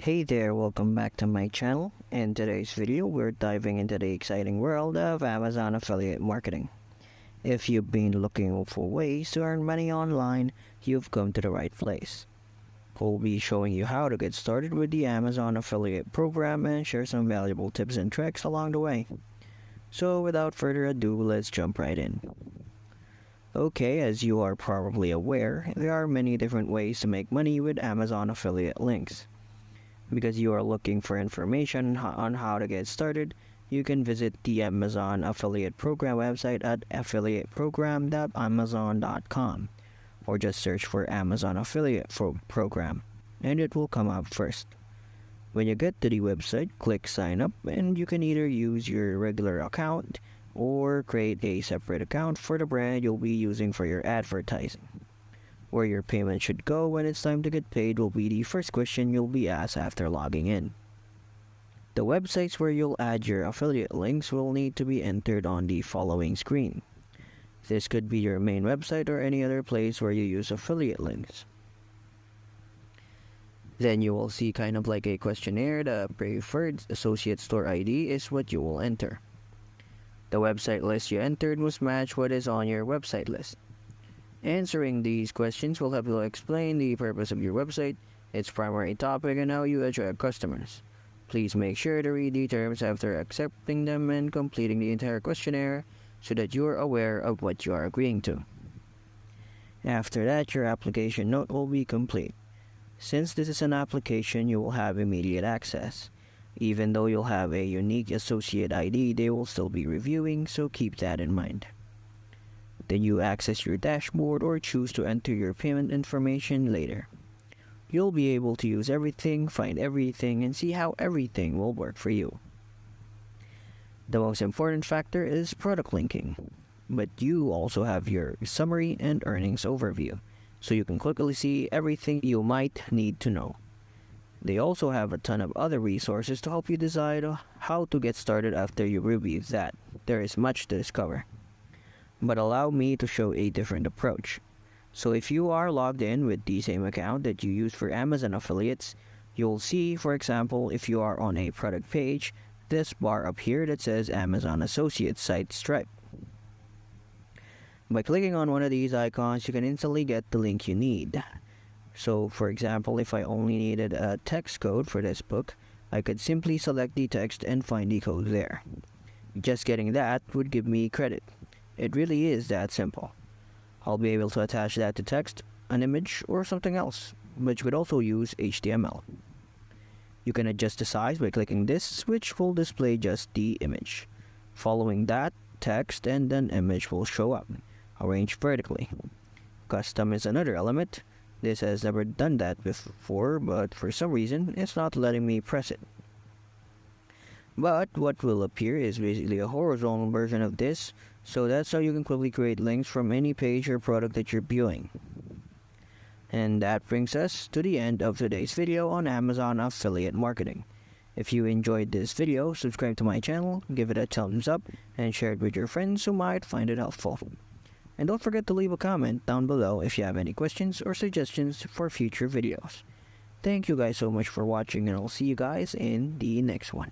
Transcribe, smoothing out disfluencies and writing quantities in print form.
Hey there, welcome back to my channel. In today's video, we're diving into the exciting world of Amazon affiliate marketing. If you've been looking for ways to earn money online, you've come to the right place. We'll be showing you how to get started with the Amazon affiliate program and share some valuable tips and tricks along the way. So without further ado, let's jump right in. Okay, as you are probably aware, there are many different ways to make money with Amazon affiliate links. Because you are looking for information on how to get started, you can visit the Amazon Affiliate Program website at affiliateprogram.amazon.com or just search for Amazon Affiliate Program and it will come up first. When you get to the website, click sign up and you can either use your regular account or create a separate account for the brand you'll be using for your advertising. Where your payment should go when it's time to get paid will be the first question you'll be asked after logging in. The websites where you'll add your affiliate links will need to be entered on the following screen. This could be your main website or any other place where you use affiliate links. Then you will see kind of like a questionnaire. The preferred associate store ID is what you will enter. The website list you entered must match what is on your website list. Answering these questions will help you explain the purpose of your website, its primary topic, and how you attract customers. Please make sure to read the terms after accepting them and completing the entire questionnaire so that you are aware of what you are agreeing to. After that, your application note will be complete. Since this is an application, you will have immediate access. Even though you'll have a unique associate ID, they will still be reviewing, so keep that in mind. Then you access your dashboard or choose to enter your payment information later. You'll be able to use everything, find everything, and see how everything will work for you. The most important factor is product linking, but you also have your summary and earnings overview, so you can quickly see everything you might need to know. They also have a ton of other resources to help you decide how to get started after you review that. There is much to discover. But allow me to show a different approach. So if you are logged in with the same account that you use for Amazon affiliates, you'll see, for example, if you are on a product page, this bar up here that says Amazon Associates Site Stripe. By clicking on one of these icons, you can instantly get the link you need. So for example, if I only needed a text code for this book, I could simply select the text and find the code there. Just getting that would give me credit. It really is that simple. I'll be able to attach that to text, an image, or something else, which would also use HTML. You can adjust the size by clicking this, which will display just the image. Following that, text and an image will show up, arranged vertically. Custom is another element. This has never done that before, but for some reason, it's not letting me press it. But what will appear is basically a horizontal version of this, so that's how you can quickly create links from any page or product that you're viewing. And that brings us to the end of today's video on Amazon affiliate marketing. If you enjoyed this video, subscribe to my channel, give it a thumbs up, and share it with your friends who might find it helpful. And don't forget to leave a comment down below if you have any questions or suggestions for future videos. Thank you guys so much for watching, and I'll see you guys in the next one.